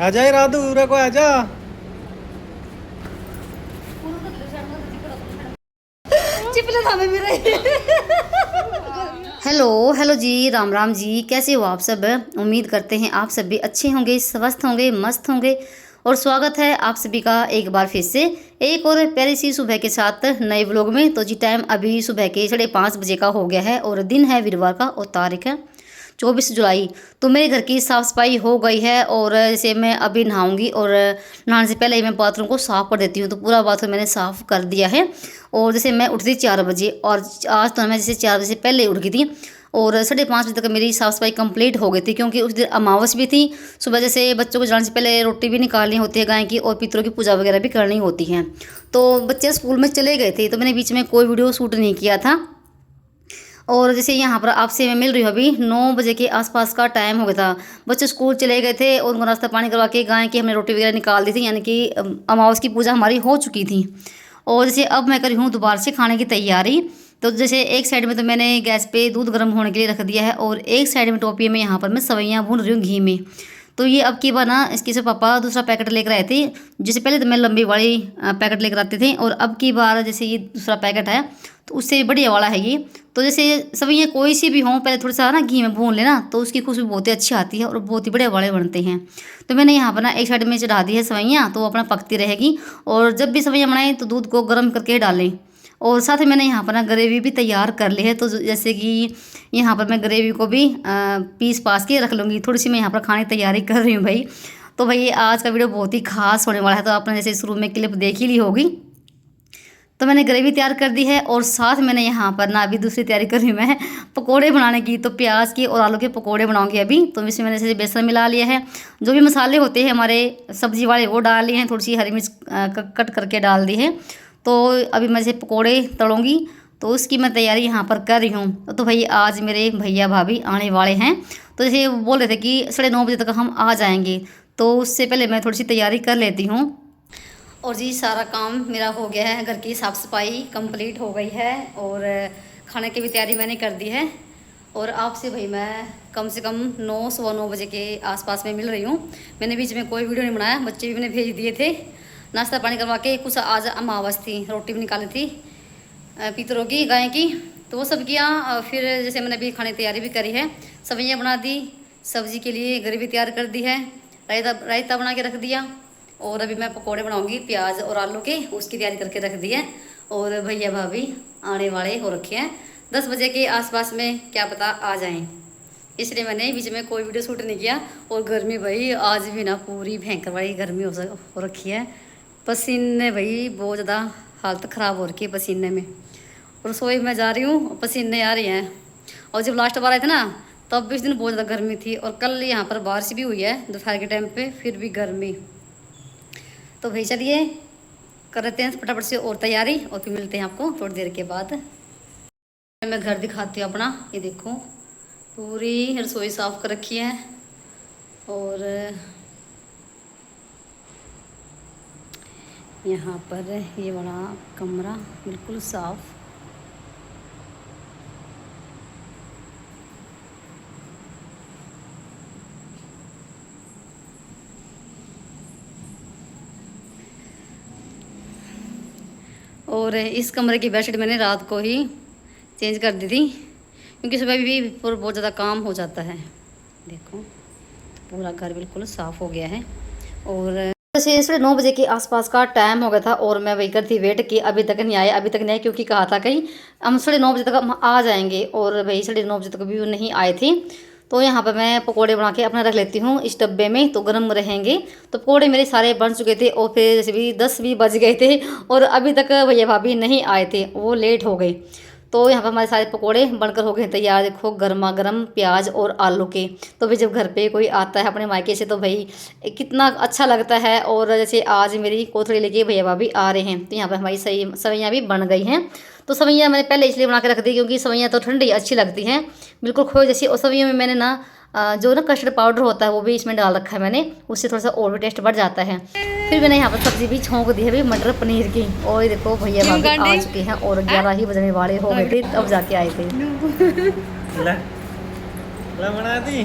आजा ही राधू उरा को आजा। हेलो हेलो जी, राम राम जी। कैसे हो आप सब? उम्मीद करते हैं आप सब भी अच्छे होंगे, स्वस्थ होंगे, मस्त होंगे। और स्वागत है आप सभी का एक बार फिर से एक और प्यारी सी सुबह के साथ नए व्लॉग में। तो जी टाइम अभी सुबह के 5:30 बजे का हो गया है और दिन है वीरवार का और तारीख है 24 जुलाई। तो मेरे घर की साफ़ सफाई हो गई है और जैसे मैं अभी नहाऊंगी और नहाने से पहले ही मैं बाथरूम को साफ़ कर देती हूँ। तो पूरा बाथरूम मैंने साफ़ कर दिया है। और जैसे मैं उठती 4 बजे और आज तो मैं जैसे 4 बजे से पहले उठ गई थी और 5:30 बजे तक मेरी साफ़ सफाई कंप्लीट हो गई थी, क्योंकि उस दिन अमावस भी थी। सुबह जैसे बच्चों को जाने से पहले रोटी भी निकालनी होती है गाय की और पितरों की पूजा वगैरह भी करनी होती है। तो बच्चे स्कूल में चले गए थे तो मैंने बीच में कोई वीडियो शूट नहीं किया था। और जैसे यहाँ पर आपसे मैं मिल रही हूँ अभी 9 बजे के आसपास का टाइम हो गया था। बच्चे स्कूल चले गए थे और उनको नाश्ता पानी करवा के गाय की हमने रोटी वगैरह निकाल दी थी, यानी कि अमावस की पूजा हमारी हो चुकी थी। और जैसे अब मैं करी हूँ दोबारा से खाने की तैयारी। तो जैसे एक साइड में तो मैंने गैस पे दूध गर्म होने के लिए रख दिया है और एक साइड में टोपिए में यहाँ पर मैं सवैयाँ भून रही हूँ घी में। तो ये अब की बार ना इसके से पापा दूसरा पैकेट लेकर आए थे। जैसे पहले तो मैं लंबी वाली पैकेट लेकर आते थे और अब की बार जैसे ये दूसरा पैकेट है तो उससे भी बढ़िया वाला है ये। तो जैसे सवैयाँ कोई सी भी हों पहले थोड़ा सा ना घी में भून लेना तो उसकी खुशबू बहुत ही अच्छी आती है और बहुत ही बढ़िया वाले बनते हैं। तो मैंने यहाँ पर ना एक साइड में चढ़ा दी है सवैयाँ, तो वो अपना पकती रहेगी। और जब भी सवैयाँ बनाएं तो दूध को गर्म करके डालें। और साथ ही मैंने यहाँ पर ना ग्रेवी भी तैयार कर ली है। तो जैसे कि यहाँ पर मैं ग्रेवी को भी पीस पास के रख लूँगी। थोड़ी सी मैं यहाँ पर खाने की तैयारी कर रही हूँ भाई। तो भाई आज का वीडियो बहुत ही खास होने वाला है। तो आपने जैसे शुरू में क्लिप देख ही ली होगी। तो मैंने ग्रेवी तैयार कर दी है और साथ मैंने यहाँ पर ना अभी दूसरी तैयारी कर रही हूँ मैं पकोड़े बनाने की। तो प्याज की और आलू के पकोड़े बनाऊंगी अभी। तो इसमें मैंने जैसे बेसन मिला लिया है, जो भी मसाले होते हैं हमारे सब्जी वाले वो डाल लिए हैं, थोड़ी सी हरी मिर्च कट करके डाल दी है। तो अभी मैं जैसे पकोड़े तड़ूँगी तो उसकी मैं तैयारी यहाँ पर कर रही हूँ। तो भाई आज मेरे भैया भाभी आने वाले हैं। तो जैसे वो बोल रहे थे कि 9:30 बजे तक हम आ जाएंगे, तो उससे पहले मैं थोड़ी सी तैयारी कर लेती हूँ। और जी सारा काम मेरा हो गया है, घर की साफ़ सफाई कंप्लीट हो गई है और खाने की भी तैयारी मैंने कर दी है। और आपसे भाई मैं कम से कम 9 बजे के आसपास में मिल रही हूँ। मैंने बीच में कोई वीडियो नहीं बनाया, बच्चे भी मैंने भेज दिए थे नाश्ता पानी करवा के। कुछ आज अमावस थी, रोटी भी निकाली थी पितरों की गाय की, तो वो सब किया। फिर जैसे मैंने अभी खाने की तैयारी भी करी है, सब्जियाँ बना दी, सब्जी के लिए ग्रेवी तैयार कर दी है, रायता बना के रख दिया। और अभी मैं पकोड़े बनाऊंगी प्याज और आलू के, उसकी तैयारी करके रख दी है। और भैया भाभी आने वाले हो रखे हैं 10 बजे के आसपास में, क्या पता आ जाएं, इसलिए मैंने बीच में कोई वीडियो शूट नहीं किया। और गर्मी भाई आज भी ना पूरी भयंकर वाली गर्मी हो रखी है। पसीने भाई बहुत ज़्यादा हालत ख़राब हो रखी है पसीने में। रसोई में जा रही हूँ पसीने आ रही हैं। और जब लास्ट बार आए थे ना तब भी उस दिन बहुत ज़्यादा गर्मी थी और कल यहाँ पर बारिश भी हुई है दोपहर के टाइम पे, फिर भी गर्मी। तो भाई चलिए कर लेते हैं फटाफट से और तैयारी और फिर मिलते हैं आपको थोड़ी देर के बाद। मैं घर दिखाती हूँ अपना, ये देखो पूरी रसोई साफ़ कर रखी है और यहाँ पर ये बड़ा कमरा बिल्कुल साफ़। और इस कमरे की बेडशीट मैंने रात को ही चेंज कर दी थी, क्योंकि सुबह भी बहुत ज़्यादा काम हो जाता है। देखो पूरा घर बिल्कुल साफ़ हो गया है। और जैसे 9:30 बजे के आसपास का टाइम हो गया था और मैं वही करती वेट कि अभी तक नहीं आए, अभी तक नहीं आए, क्योंकि कहा था कहीं हम 9:30 बजे तक हम आ जाएंगे। और भाई 9:30 बजे तक भी वो नहीं आए थे। तो यहाँ पर मैं पकोड़े बना के अपना रख लेती हूँ इस डब्बे में, तो गर्म रहेंगे। तो पकोड़े मेरे सारे बन चुके थे और फिर जैसे भी 10 भी बज गए थे और अभी तक भैया भाभी नहीं आए थे, वो लेट हो गए। तो यहाँ पर हमारे सारे पकोड़े बनकर हो गए तैयार। देखो गर्मा गर्म प्याज और आलू के। तो भाई जब घर पे कोई आता है अपने मायके से तो भाई कितना अच्छा लगता है। और जैसे आज मेरी कोथड़ी लेके भैया भाभी आ रहे हैं तो यहाँ पर हमारी सही सवैयाँ भी बन गई हैं। तो सवैयाँ मैंने पहले इसलिए बना के रख दी क्योंकि सवैयाँ तो ठंडी अच्छी लगती हैं, बिल्कुल खोए जैसी। और सवैयों में मैंने ना जो ना कस्टर्ड पाउडर होता है वो भी इसमें डाल रखा है मैंने, उससे थोड़ा सा और भी टेस्ट बढ़ जाता है। फिर मैंने यहाँ पर सब्जी भी छोंक दी है भी मटर पनीर की। और देखो भैया भाभी आ चुके हैं और 11 ही बजने वाले हो गए थे तब जाके आए थे। बना दी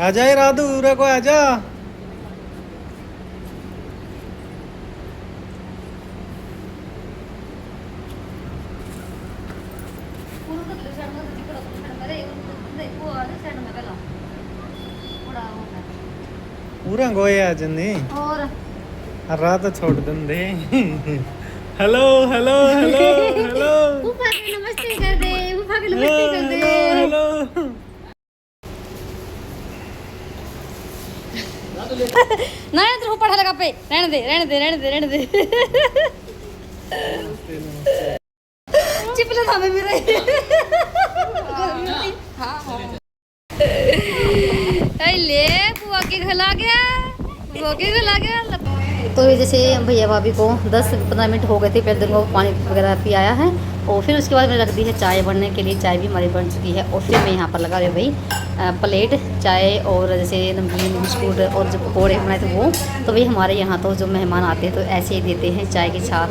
आजा ये राधू उरे को आजा। उरे गोए आज नहीं और रात छोड़ दे। हेलो हेलो हेलो हेलो ऊपर के नमस्ते कर दे, ऊपर के नमस्ते कर दे। हेलो ना तेरे ऊपर लगा पे रहने दे रहने दे रहने दे रहने दे। चिपले था मेरे। ले बुआ के खिला गया, बुआ के खिला गया। तो ये जैसे भैया भाभी को 10-15 मिनट हो गए थे, पहले दिन को पानी वगैरह पियाया है और फिर उसके बाद मैंने रख दी है चाय बनने के लिए। चाय भी हमारी बन चुकी है और फिर मैं यहाँ पर लगा रही हूँ भाई प्लेट चाय और जैसे नमकीन बिस्कुट और जो पकौड़े बनाए थे वो। तो भाई हमारे यहाँ तो जो मेहमान आते हैं तो ऐसे ही देते हैं चाय के साथ,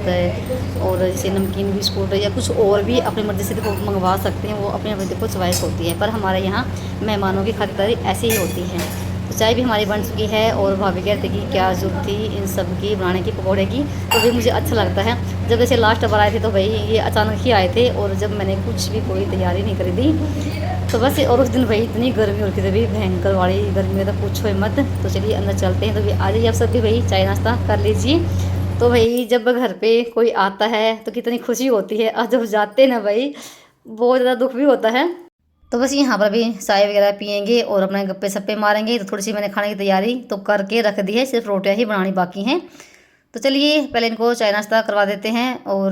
और जैसे नमकीन बिस्कुट या कुछ और भी अपनी मर्ज़ी से देखो मंगवा सकते हैं, वो अपनी अपनी देखो चॉइस होती है। पर हमारे यहाँ मेहमानों की खातिरदारी ऐसे ही होती है। तो चाय भी हमारी बन चुकी है और भाभी कहते कि क्या ज़रूरत थी इन सब की बनाने की, पकौड़े की। तो भाई मुझे अच्छा लगता है। जब जैसे लास्ट बार आए थे तो भाई ये अचानक ही आए थे और जब मैंने कुछ भी कोई तैयारी नहीं करी थी तो बस। और उस दिन भाई इतनी गर्मी हो रही थी, भाई भयंकर वाली गर्मी में तो पूछो ही मत। तो चलिए अंदर चलते हैं। तो भाई आ जाइए आप सब भी भाई चाय नाश्ता कर लीजिए। तो भाई जब घर पे कोई आता है तो कितनी खुशी होती है, और जब जाते ना भाई बहुत ज़्यादा दुख भी होता है। तो बस यहाँ पर अभी चाय वगैरह पियेंगे और अपने गप्पे सप्पे मारेंगे। तो थोड़ी सी मैंने खाने की तैयारी तो करके रख दी है, सिर्फ रोटियाँ ही बनानी बाकी हैं। तो चलिए पहले इनको चाय नाश्ता करवा देते हैं और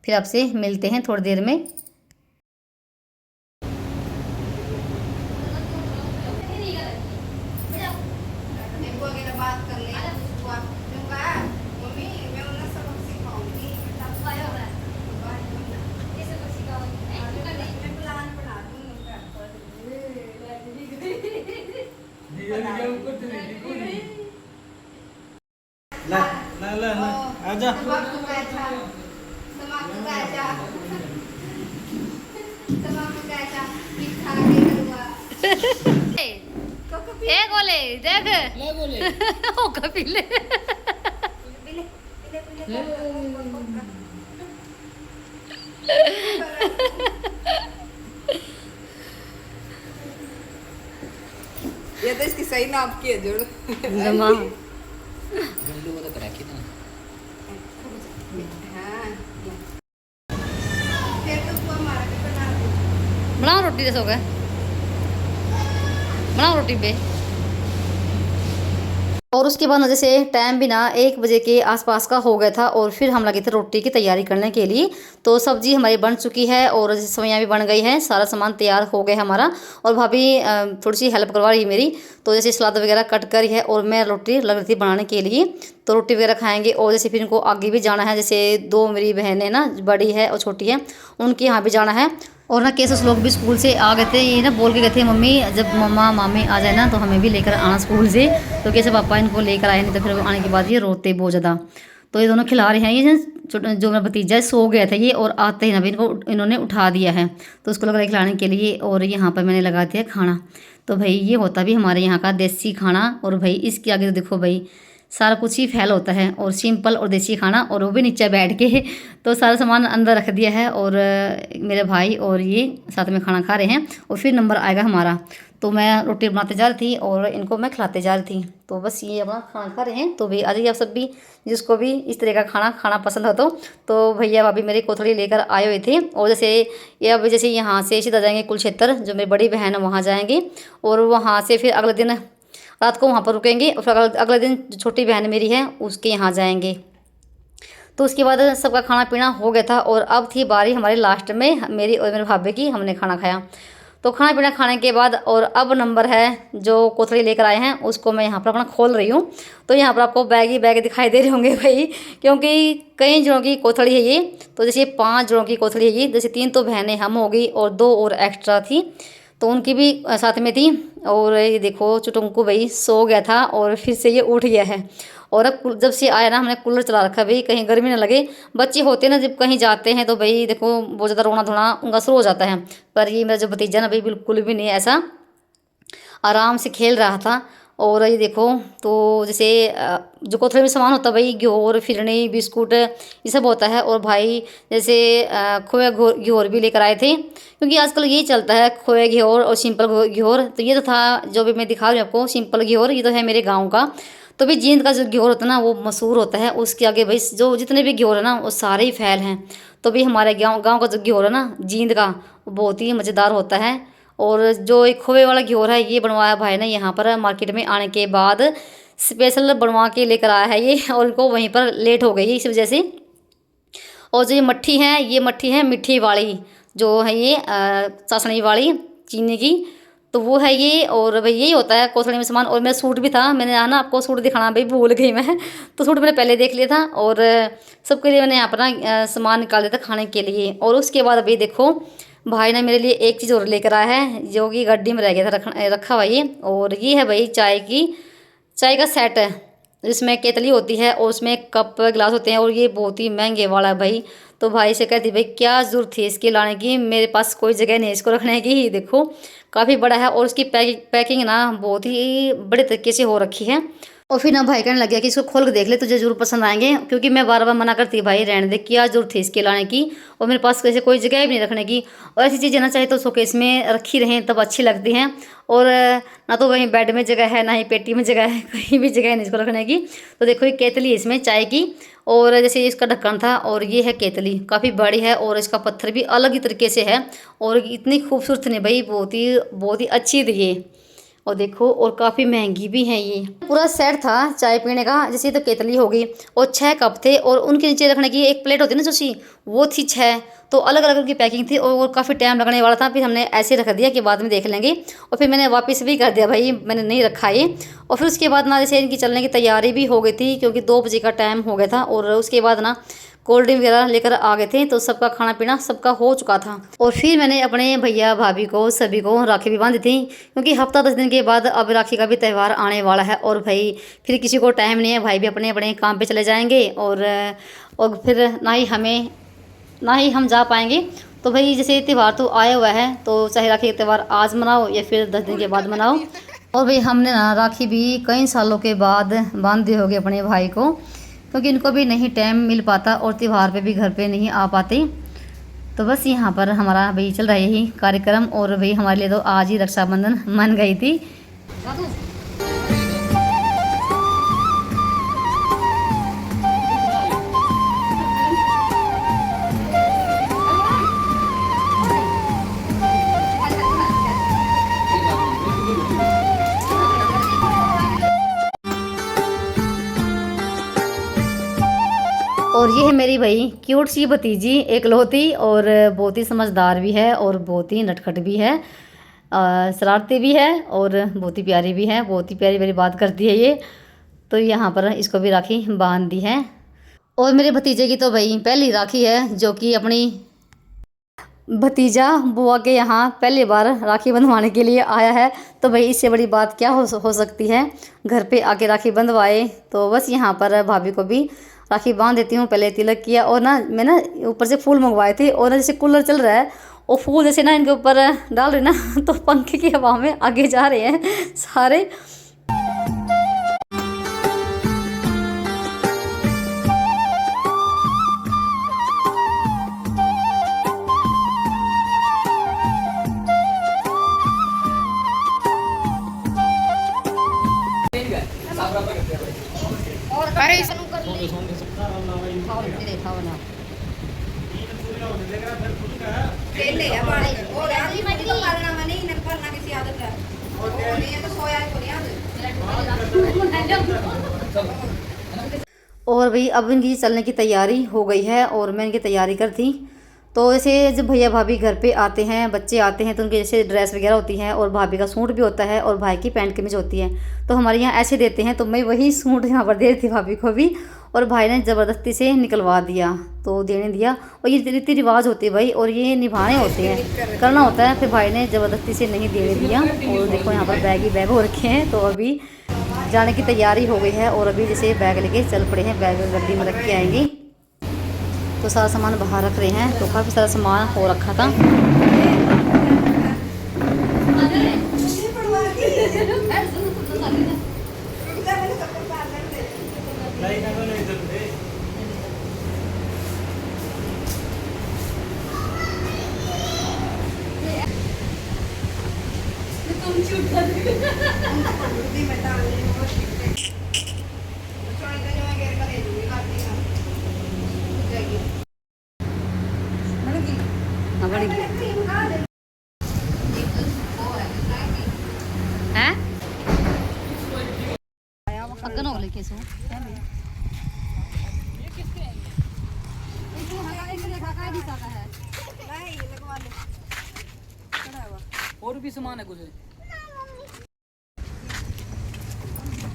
फिर आपसे मिलते हैं थोड़ी देर में। ला ला ला ला आजा। ए गोले देख ले गोले ओ कपिले ये तो इसकी सही नाप की है जोड़ जमा। हाँ फिर तो वो हमारा भी बना दो। बनाओ रोटी जैसे हो गए, बनाओ रोटी पे। और उसके बाद जैसे टाइम भी ना 1 बजे के आसपास का हो गया था और फिर हम लगे थे रोटी की तैयारी करने के लिए। तो सब्ज़ी हमारी बन चुकी है और सब्जियाँ भी बन गई हैं, सारा सामान तैयार हो गया हमारा। और भाभी थोड़ी सी हेल्प करवा रही है मेरी। तो जैसे सलाद वगैरह कट करी है और मैं रोटी लग रही थी बनाने के लिए। तो रोटी वगैरह खाएंगे और जैसे फिर इनको आगे भी जाना है। जैसे 2 मेरी बहनें ना, बड़ी है और छोटी है, उनके यहाँ भी जाना है। और ना केसेस लोग भी स्कूल से आ गए थे, ये ना बोल के गए थे मम्मी जब मम्मा मामी आ जाए ना तो हमें भी लेकर आना स्कूल से। तो कैसे पापा इनको लेकर आए, नहीं तो फिर आने के बाद ये रोते बहुत ज़्यादा। तो ये दोनों खिला रहे हैं। ये जो मेरा भतीजा है सो गया था ये, और आते ही ना भी इन्होंने उठा दिया है। तो उसको लग रहा है खिलाने के लिए, और यहाँ पर मैंने लगा दिया खाना। तो भाई ये होता भी हमारे यहाँ का देसी खाना। और भाई इसके आगे तो देखो भाई सारा कुछ ही फैल होता है, और सिंपल और देसी खाना, और वो भी नीचे बैठ के। तो सारा सामान अंदर रख दिया है और मेरे भाई और ये साथ में खाना खा रहे हैं और फिर नंबर आएगा हमारा। तो मैं रोटी बनाते जा रही थी और इनको मैं खिलाते जा रही थी। तो बस ये अपना खाना खा रहे हैं। तो भाई आ जाइए आप सब भी, जिसको भी इस तरह का खाना खाना पसंद हो तो भैया भाभी मेरी कोथड़ी लेकर आए हुए थे। और जैसे ये अब जैसे यहाँ से सीधा जाएंगे कुलक्षेत्र, जो मेरी बड़ी बहन है वहाँ जाएंगे, और वहाँ से फिर अगले दिन रात को वहाँ पर रुकेंगे, और फिर अगले दिन जो छोटी बहन मेरी है उसके यहाँ जाएंगे। तो उसके बाद सबका खाना पीना हो गया था और अब थी बारी हमारे लास्ट में मेरी और मेरे भाभी की। हमने खाना खाया। तो खाना पीना खाने के बाद और अब नंबर है जो कोथड़ी लेकर आए हैं उसको मैं यहाँ पर अपना खोल रही हूँ। तो यहाँ पर आपको बैग ही बैग दिखाई दे रहे होंगे भाई, क्योंकि कई जोड़ों की कोथड़ी है ये। तो जैसे 5 जोड़ों की कोथड़ी है ये, जैसे 3 तो बहनें हम हो गई और 2 और एक्स्ट्रा थी, तो उनकी भी साथ में थी। और ये देखो चुटुंकू भाई सो गया था और फिर से ये उठ गया है। और अब जब से आया ना हमने कूलर चला रखा भाई, कहीं गर्मी ना लगे। बच्चे होते ना जब कहीं जाते हैं तो भाई देखो बहुत ज़्यादा रोना धोना उनका शुरू हो जाता है। पर ये मेरा जो भतीजा ना भाई बिल्कुल भी नहीं ऐसा, आराम से खेल रहा था। और ये देखो, तो जैसे जो कोथळे में सामान होता है भाई, घ्योर, फिरनी, बिस्कुट, ये सब होता है। और भाई जैसे खोया घ्योर भी लेकर आए थे, क्योंकि आजकल यही चलता है, खोया घ्योर और सिंपल घ्योर। तो ये तो था जो भी मैं दिखा रही हूँ आपको, सिंपल घ्योर, ये तो है मेरे गाँव का। तो भाई जींद का जो घ्योर होता है ना, वो मशहूर होता है। उसके आगे भाई जो जितने भी घ्योर है ना, वो सारे ही फैल हैं। तो भाई हमारे गाँव का जो घ्योर है ना जींद का, वो बहुत ही मज़ेदार होता है। और जो एक खोए वाला घ्योर है, ये बनवाया भाई ने यहाँ पर मार्केट में आने के बाद, स्पेशल बनवा के लेकर आया है ये। और इनको वहीं पर लेट हो गई इस वजह से। और जो ये मट्ठी है, ये मट्ठी है मिट्टी वाली, जो है ये चाशनी वाली चीनी की, तो वो है ये। और भाई यही होता है कोथड़ी में सामान। और मेरा सूट भी था, मैंने ना आपको सूट दिखाना भाई भूल गई मैं। तो सूट मैंने पहले देख लिया था। और सबके लिए मैंने यहाँ पर ना सामान निकाल दिया था खाने के लिए। और उसके बाद अभी देखो भाई ने मेरे लिए एक चीज़ और लेकर आया है, जो कि गड्डी में रह गया था रखा हुआ ये। और ये है भाई चाय का सेट है, जिसमें केतली होती है और उसमें कप गिलास होते हैं। और ये बहुत ही महंगे वाला है भाई। तो भाई से कहती भाई क्या ज़रूरत थी इसकी लाने की, मेरे पास कोई जगह नहीं है इसको रखने की। देखो काफ़ी बड़ा है, और उसकी पैकिंग ना बहुत ही बड़े तरीके से हो रखी है। और फिर ना भाई कहने लग गया कि इसको खोल के देख ले, तुझे जरूर पसंद आएंगे। क्योंकि मैं बार बार मना करती भाई रहने दे, क्या जरूरत थी इसके लाने की, और मेरे पास कैसे कोई जगह भी नहीं रखने की। और ऐसी चीज़ें ना चाहे तो शोकेस में रखी रहें तब अच्छी लगती हैं। और ना तो वहीं बेड में जगह है, ना ही पेटी में जगह है, कहीं भी जगह नहीं इसको रखने की। तो देखो ये केतली है इसमें चाय की, और जैसे इसका ढक्कन था, और ये है केतली, काफ़ी बड़ी है। और इसका पत्थर भी अलग ही तरीके से है, और इतनी खूबसूरत नहीं भाई, बहुत ही अच्छी थी ये। और देखो, और काफ़ी महंगी भी है ये। पूरा सेट था चाय पीने का, जैसे तो केतली होगी, और 6 कप थे। और उनके नीचे रखने की एक प्लेट होती है ना जोशी, वो थी 6। तो अलग अलग उनकी पैकिंग थी, और काफ़ी टाइम लगने वाला था। फिर हमने ऐसे रख दिया कि बाद में देख लेंगे। और फिर मैंने वापस भी कर दिया भाई, मैंने नहीं रखा ये। और फिर उसके बाद ना जैसे इनकी चलने की तैयारी भी हो गई थी, क्योंकि 2 बजे का टाइम हो गया था। और उसके बाद ना कोल्ड ड्रिंक वगैरह लेकर आ गए थे, तो सबका खाना पीना सबका हो चुका था। और फिर मैंने अपने भैया भाभी को सभी को राखी भी बांधी थी, क्योंकि हफ्ता 10 दिन के बाद अब राखी का भी त्यौहार आने वाला है। और भाई फिर किसी को टाइम नहीं है, भाई भी अपने अपने काम पे चले जाएंगे, और फिर ना ही हम जा पाएंगे। तो भाई जैसे त्यौहार तो आया हुआ है, तो चाहे राखी का त्यौहार आज मनाओ या फिर 10 दिन के बाद मनाओ। और भाई हमने ना राखी भी कई सालों के बाद बांध दी होगी अपने भाई को, क्योंकि इनको भी नहीं टाइम मिल पाता, और त्यौहार पे भी घर पे नहीं आ पाते। तो बस यहाँ पर हमारा भाई चल रहा है यही कार्यक्रम। और भाई हमारे लिए तो आज ही रक्षाबंधन मन गई थी। और ये है मेरी भाई क्यूट सी भतीजी एकलौती, और बहुत ही समझदार भी है, और बहुत ही नटखट भी है, शरारती भी है, और बहुत ही प्यारी भी है। बहुत ही प्यारी प्यारी बात करती है ये। तो यहाँ पर इसको भी राखी बांध दी है। और मेरे भतीजे की तो भाई पहली राखी है, जो कि अपनी भतीजा बुआ के यहाँ पहली बार राखी बंधवाने के लिए आया है। तो भाई इससे बड़ी बात क्या हो सकती है, घर पे आके राखी बंधवाए। तो बस यहाँ पर भाभी को भी राखी बांध देती हूँ। पहले तिलक किया, और ना मैं ना ऊपर से फूल मंगवाए थे, और ना जैसे कूलर चल रहा है, और फूल जैसे ना इनके ऊपर डाल रहे ना तो पंखे की हवा में आगे जा रहे हैं सारे। खेलने है बाहर, और यार ये तो करना मैं नहीं करना किसी आदत है, और नहीं है तो सोया ही नहीं आदत। और भाई अब इनकी चलने की तैयारी हो गई है, और मैं इनकी तैयारी कर थी। तो जैसे जब भैया भाभी घर पे आते हैं, बच्चे आते हैं, तो उनकी जैसे ड्रेस वगैरह होती है, और भाभी का सूट भी होता है, और भाई की पैंट कमीज होती है। तो हमारे यहाँ ऐसे देते हैं, तो मैं वही सूट यहाँ पर दे रही थी भाभी को भी, और भाई ने ज़बरदस्ती से निकलवा दिया, तो देने दिया। और ये रीति रिवाज होते हैं भाई, और ये निभाने होते हैं, करना होता है। फिर भाई ने ज़बरदस्ती से नहीं देने दिया। और देखो यहाँ पर बैग ही बैग हो रखे हैं। तो अभी जाने की तैयारी हो गई है, और अभी जैसे बैग लेके चल पड़े हैं, बैग गड्डी में रख के आएंगे। तो सारा सामान बाहर रख रहे हैं, तो काफ़ी सारा सामान हो रखा था। बुद्धि में डाल रही हूँ, वो ठीक है। तो छोड़ के जो मैं घेर कर दे दूँगी, काट देना। हो जाएगी। बन गई? हाँ बन गई क्रीम खा ले। एक वो है, खाएंगी। हैं अगन हो गए केसो नहीं, लगवा ले। खड़ा है वो। और भी सामान है कुछ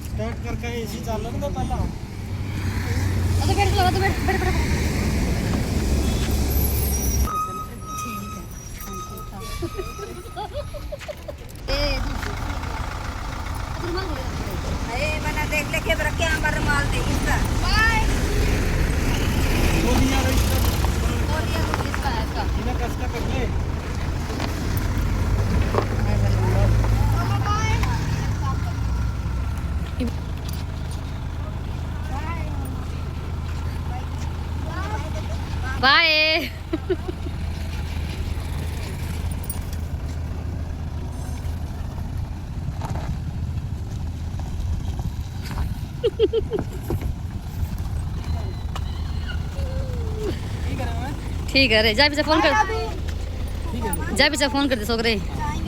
स्टार्ट करके एसी चालू कर दो पहला तो बैठ लगा तो बैठ बैठ बैठ अरे बना देख ले के रखे हम पर माल दे इसका। गोलियां रही और ये कुछ इसका है इसका इन्हें कस का कर ले बाय ठीक है रे जा पीछे फोन कर जा पीछे फोन कर दे सोकरे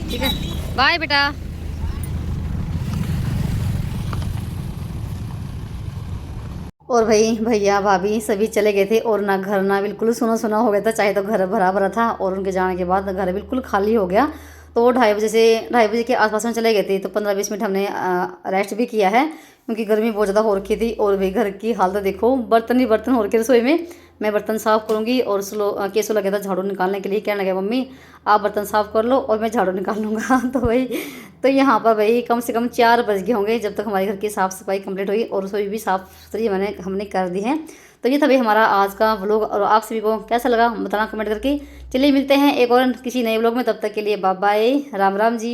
ठीक है बाय बेटा और भाई भैया भाभी सभी चले गए थे और ना घर ना बिल्कुल सुना सुना हो गया था चाहे तो घर भरा भरा था और उनके जाने के बाद घर बिल्कुल खाली हो गया तो 2:30 के आसपास में चले गए थे तो 15-20 मिनट हमने रेस्ट भी किया है क्योंकि गर्मी बहुत ज़्यादा हो रखी थी और भाई घर की हालत देखो बर्तन ही बर्तन हो रखे रसोई में मैं बर्तन साफ़ करूँगी और केसो लगा था झाड़ू निकालने के लिए कहने लगा मम्मी आप बर्तन साफ़ कर लो और मैं झाड़ू निकाल लूँगा तो भाई तो यहाँ पर भाई कम से कम 4 बज गए होंगे जब तक हमारे घर की साफ़ सफाई कंप्लीट हुई और रसोई भी साफ़ सुथरी हमने कर दी है तो ये था भाई हमारा आज का व्लॉग और आप सभी को कैसा लगा बताना कमेंट करके चलिए मिलते हैं एक और किसी नए व्लॉग में तब तक के लिए बाय बाय राम राम जी।